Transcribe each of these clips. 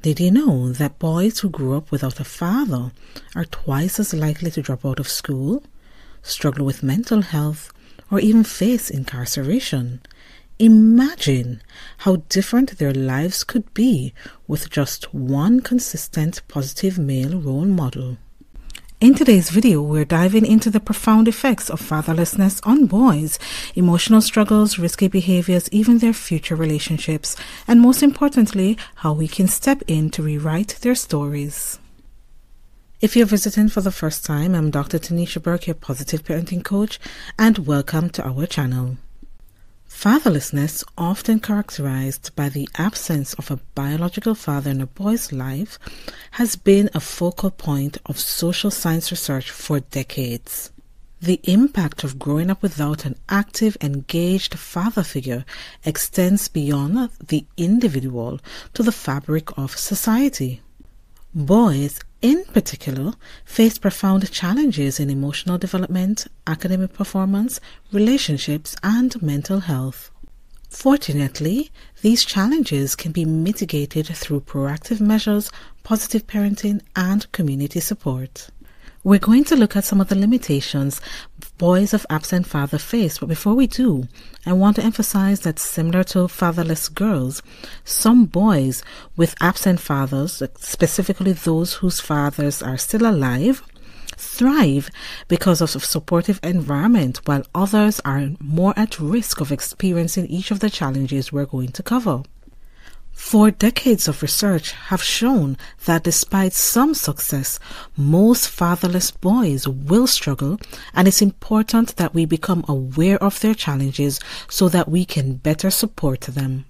Did you know that boys who grew up without a father are twice as likely to drop out of school, struggle with mental health, or even face incarceration? Imagine how different their lives could be with just one consistent positive male role model. In today's video, we're diving into the profound effects of fatherlessness on boys, emotional struggles, risky behaviors, even their future relationships, and most importantly, how we can step in to rewrite their stories. If you're visiting for the first time, I'm Dr. Tanisha Burke, your positive parenting coach, and welcome to our channel. Fatherlessness, often characterized by the absence of a biological father in a boy's life, has been a focal point of social science research for decades. The impact of growing up without an active, engaged father figure extends beyond the individual to the fabric of society. Boys, in particular, face profound challenges in emotional development, academic performance, relationships, and mental health. Fortunately, these challenges can be mitigated through proactive measures, positive parenting, and community support. We're going to look at some of the limitations boys of absent father face, but before we do, I want to emphasize that similar to fatherless girls, some boys with absent fathers, specifically those whose fathers are still alive, thrive because of a supportive environment, while others are more at risk of experiencing each of the challenges we're going to cover. 4 decades of research have shown that despite some success, most fatherless boys will struggle, and it's important that we become aware of their challenges so that we can better support them.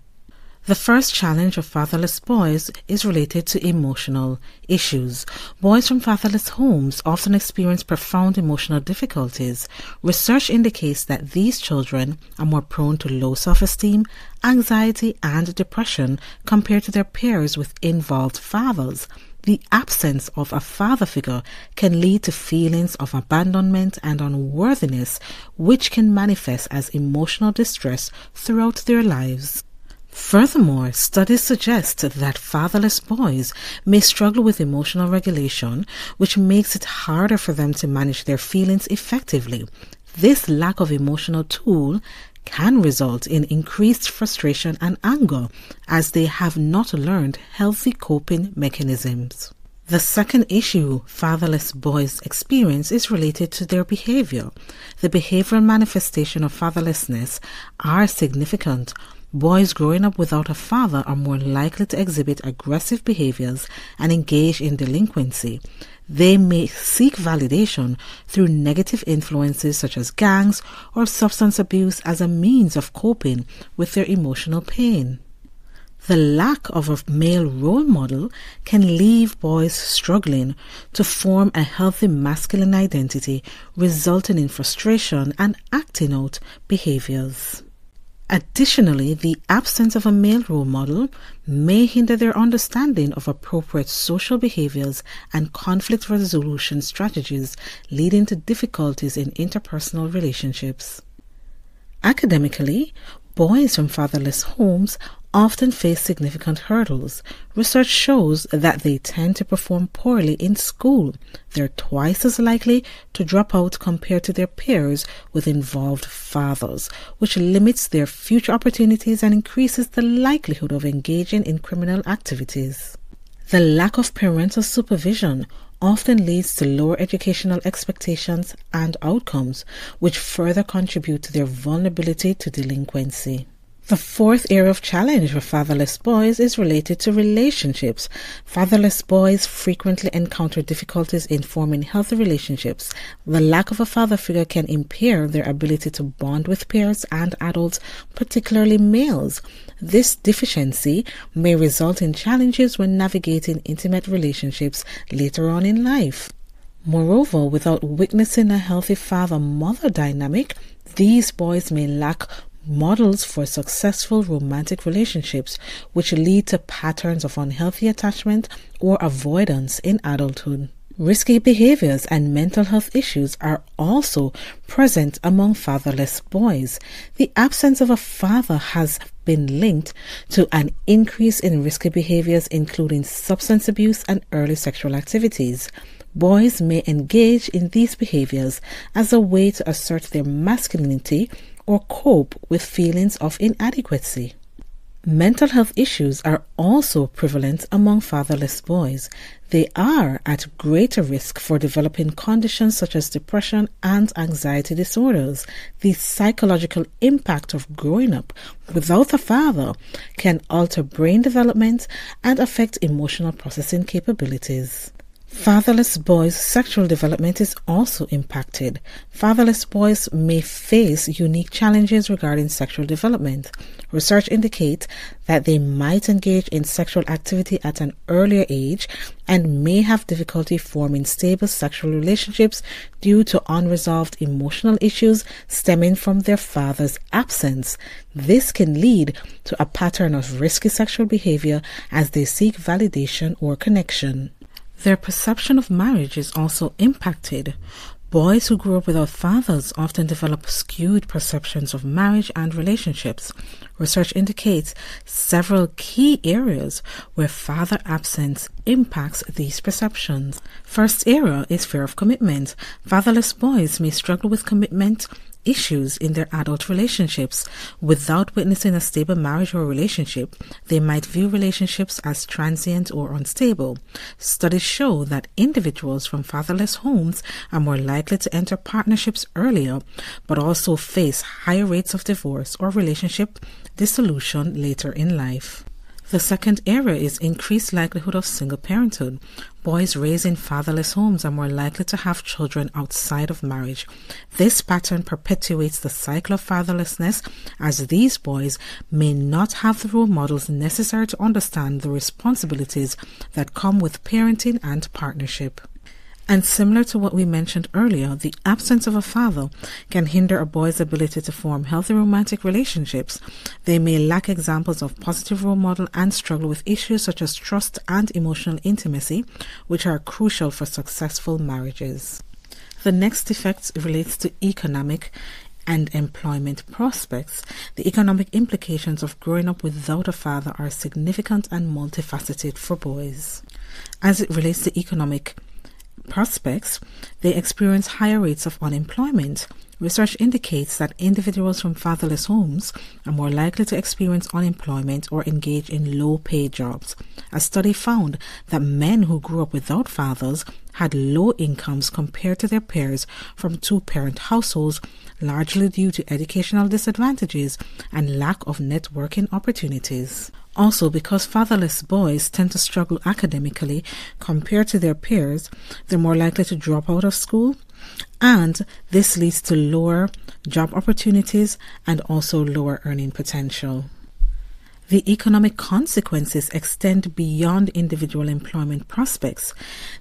The first challenge of fatherless boys is related to emotional issues. Boys from fatherless homes often experience profound emotional difficulties. Research indicates that these children are more prone to low self-esteem, anxiety, and depression compared to their peers with involved fathers. The absence of a father figure can lead to feelings of abandonment and unworthiness, which can manifest as emotional distress throughout their lives. Furthermore, studies suggest that fatherless boys may struggle with emotional regulation, which makes it harder for them to manage their feelings effectively. This lack of emotional tool can result in increased frustration and anger, as they have not learned healthy coping mechanisms. The second issue fatherless boys experience is related to their behavior. The behavioral manifestation of fatherlessness are significant. Boys growing up without a father are more likely to exhibit aggressive behaviors and engage in delinquency. They may seek validation through negative influences such as gangs or substance abuse as a means of coping with their emotional pain. The lack of a male role model can leave boys struggling to form a healthy masculine identity, resulting in frustration and acting out behaviors. Additionally, the absence of a male role model may hinder their understanding of appropriate social behaviors and conflict resolution strategies, leading to difficulties in interpersonal relationships. Academically, boys from fatherless homes often face significant hurdles. Research shows that they tend to perform poorly in school. They're twice as likely to drop out compared to their peers with involved fathers, which limits their future opportunities and increases the likelihood of engaging in criminal activities. The lack of parental supervision often leads to lower educational expectations and outcomes, which further contribute to their vulnerability to delinquency. The fourth area of challenge for fatherless boys is related to relationships. Fatherless boys frequently encounter difficulties in forming healthy relationships. The lack of a father figure can impair their ability to bond with peers and adults, particularly males. This deficiency may result in challenges when navigating intimate relationships later on in life. Moreover, without witnessing a healthy father-mother dynamic, these boys may lack models for successful romantic relationships, which lead to patterns of unhealthy attachment or avoidance in adulthood. Risky behaviors and mental health issues are also present among fatherless boys. The absence of a father has been linked to an increase in risky behaviors, including substance abuse and early sexual activities. Boys may engage in these behaviors as a way to assert their masculinity or cope with feelings of inadequacy. Mental health issues are also prevalent among fatherless boys. They are at greater risk for developing conditions such as depression and anxiety disorders. The psychological impact of growing up without a father can alter brain development and affect emotional processing capabilities. Fatherless boys' sexual development is also impacted. Fatherless boys may face unique challenges regarding sexual development. Research indicates that they might engage in sexual activity at an earlier age and may have difficulty forming stable sexual relationships due to unresolved emotional issues stemming from their father's absence. This can lead to a pattern of risky sexual behavior as they seek validation or connection. Their perception of marriage is also impacted. Boys who grew up without fathers often develop skewed perceptions of marriage and relationships. Research indicates several key areas where father absence impacts these perceptions. First area is fear of commitment. Fatherless boys may struggle with commitment issues in their adult relationships. Without witnessing a stable marriage or relationship, they might view relationships as transient or unstable. Studies show that individuals from fatherless homes are more likely to enter partnerships earlier, but also face higher rates of divorce or relationship dissolution later in life. The second area is increased likelihood of single parenthood. Boys raised in fatherless homes are more likely to have children outside of marriage. This pattern perpetuates the cycle of fatherlessness, as these boys may not have the role models necessary to understand the responsibilities that come with parenting and partnership. And similar to what we mentioned earlier, the absence of a father can hinder a boy's ability to form healthy romantic relationships. They may lack examples of positive role model and struggle with issues such as trust and emotional intimacy, which are crucial for successful marriages. The next effect relates to economic and employment prospects. The economic implications of growing up without a father are significant and multifaceted for boys. As it relates to economic prospects, they experience higher rates of unemployment. Research indicates that individuals from fatherless homes are more likely to experience unemployment or engage in low-paid jobs. A study found that men who grew up without fathers had low incomes compared to their peers from two-parent households, largely due to educational disadvantages and lack of networking opportunities. Also, because fatherless boys tend to struggle academically compared to their peers, they're more likely to drop out of school, and this leads to lower job opportunities and also lower earning potential. The economic consequences extend beyond individual employment prospects.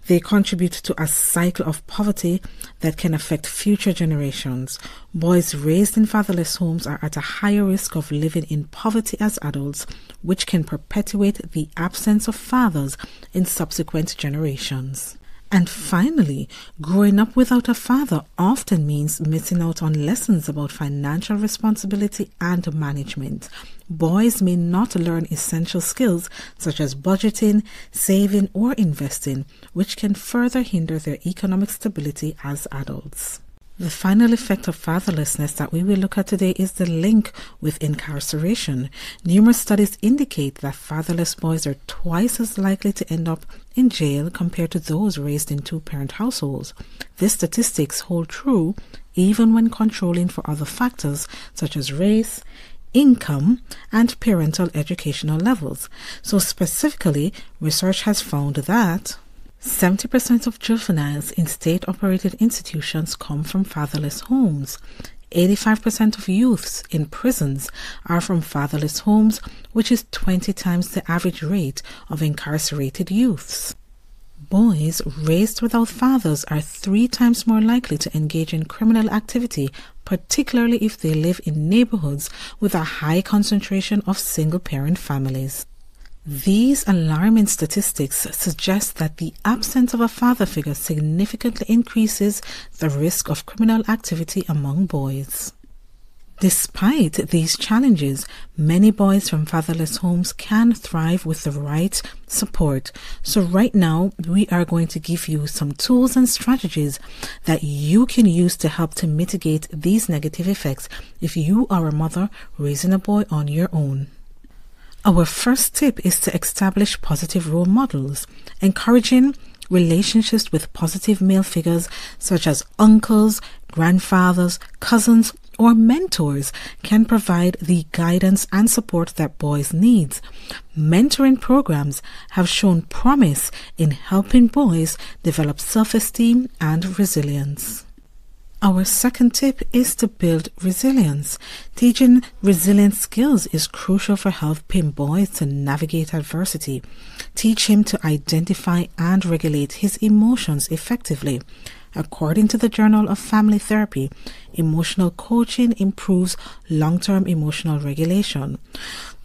They contribute to a cycle of poverty that can affect future generations. Boys raised in fatherless homes are at a higher risk of living in poverty as adults, which can perpetuate the absence of fathers in subsequent generations. And finally, growing up without a father often means missing out on lessons about financial responsibility and management. Boys may not learn essential skills such as budgeting, saving, or investing, which can further hinder their economic stability as adults. The final effect of fatherlessness that we will look at today is the link with incarceration. Numerous studies indicate that fatherless boys are twice as likely to end up in jail compared to those raised in two-parent households. These statistics hold true even when controlling for other factors such as race, income, and parental educational levels. So specifically, research has found that 70% of juveniles in state-operated institutions come from fatherless homes. 85% of youths in prisons are from fatherless homes, which is 20 times the average rate of incarcerated youths. Boys raised without fathers are 3 times more likely to engage in criminal activity, particularly if they live in neighborhoods with a high concentration of single-parent families. These alarming statistics suggest that the absence of a father figure significantly increases the risk of criminal activity among boys. Despite these challenges, many boys from fatherless homes can thrive with the right support. So right now, we are going to give you some tools and strategies that you can use to help to mitigate these negative effects if you are a mother raising a boy on your own. Our first tip is to establish positive role models, encouraging relationships with positive male figures such as uncles, grandfathers, cousins, or mentors can provide the guidance and support that boys need. Mentoring programs have shown promise in helping boys develop self-esteem and resilience. Our second tip is to build resilience. Teaching resilient skills is crucial for helping boys to navigate adversity. Teach him to identify and regulate his emotions effectively. According to the Journal of Family Therapy, emotional coaching improves long-term emotional regulation.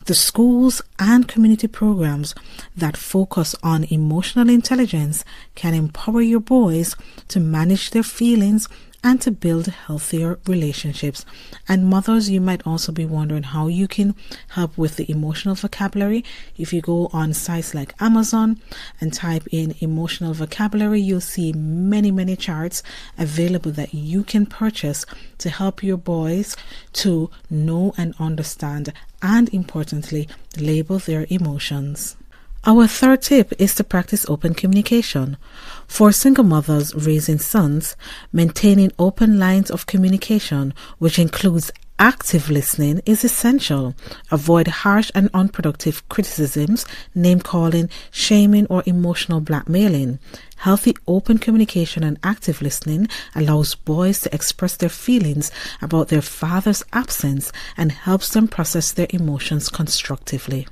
The schools and community programs that focus on emotional intelligence can empower your boys to manage their feelings and to build healthier relationships. And mothers, you might also be wondering how you can help with the emotional vocabulary. If you go on sites like Amazon and type in emotional vocabulary, you'll see many charts available that you can purchase to help your boys to know and understand and, importantly, label their emotions. Our third tip is to practice open communication. For single mothers raising sons, maintaining open lines of communication, which includes active listening, is essential. Avoid harsh and unproductive criticisms, name-calling, shaming, or emotional blackmailing. Healthy open communication and active listening allows boys to express their feelings about their father's absence and helps them process their emotions constructively.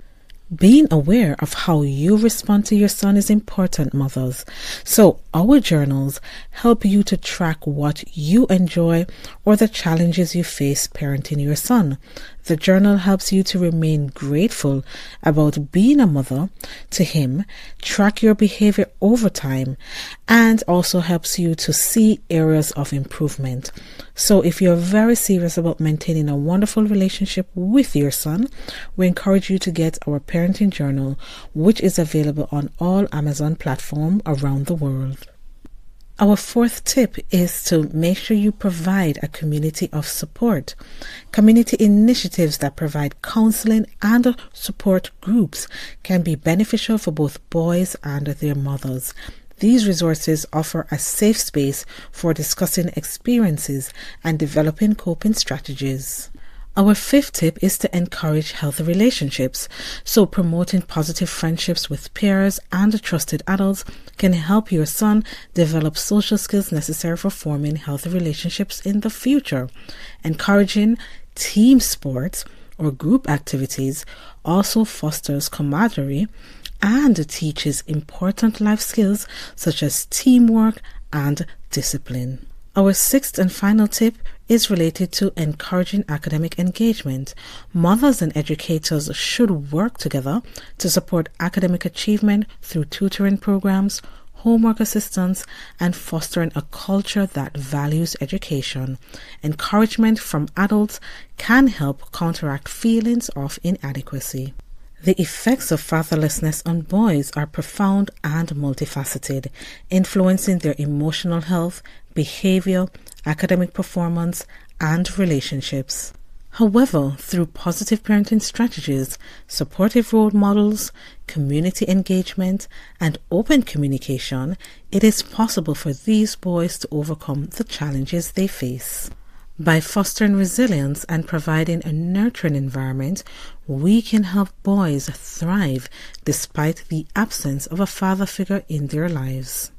Being aware of how you respond to your son is important, mothers. So our journals help you to track what you enjoy or the challenges you face parenting your son. The journal helps you to remain grateful about being a mother to him, track your behavior over time, and also helps you to see areas of improvement. So if you're very serious about maintaining a wonderful relationship with your son, we encourage you to get our parenting journal, which is available on all Amazon platforms around the world. Our fourth tip is to make sure you provide a community of support. Community initiatives that provide counseling and support groups can be beneficial for both boys and their mothers. These resources offer a safe space for discussing experiences and developing coping strategies. Our fifth tip is to encourage healthy relationships. So promoting positive friendships with peers and trusted adults can help your son develop social skills necessary for forming healthy relationships in the future. Encouraging team sports or group activities also fosters camaraderie and teaches important life skills such as teamwork and discipline. Our sixth and final tip is related to encouraging academic engagement. Mothers and educators should work together to support academic achievement through tutoring programs, homework assistance, and fostering a culture that values education. Encouragement from adults can help counteract feelings of inadequacy. The effects of fatherlessness on boys are profound and multifaceted, influencing their emotional health, behavior, academic performance, and relationships. However, through positive parenting strategies, supportive role models, community engagement, and open communication, it is possible for these boys to overcome the challenges they face. By fostering resilience and providing a nurturing environment, we can help boys thrive despite the absence of a father figure in their lives.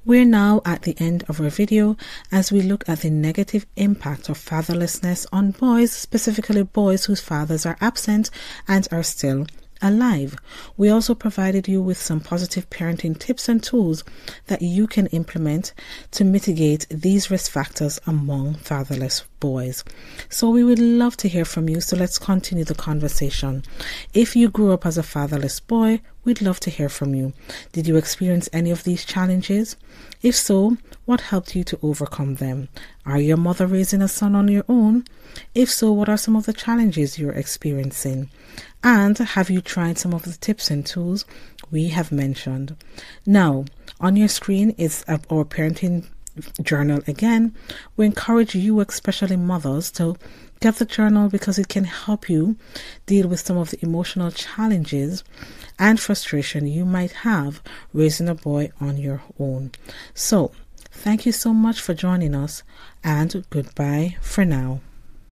We're now at the end of our video as we look at the negative impact of fatherlessness on boys, specifically boys whose fathers are absent and are still alive. We also provided you with some positive parenting tips and tools that you can implement to mitigate these risk factors among fatherless boys. So we would love to hear from you, so let's continue the conversation. If you grew up as a fatherless boy, We'd love to hear from you. Did you experience any of these challenges? If so, what helped you to overcome them? Are you a mother raising a son on your own? If so, what are some of the challenges you're experiencing? And have you tried some of the tips and tools we have mentioned? Now, on your screen is our parenting journal again. We encourage you, especially mothers, to get the journal because it can help you deal with some of the emotional challenges and frustration you might have raising a boy on your own. So, thank you so much for joining us, and goodbye for now.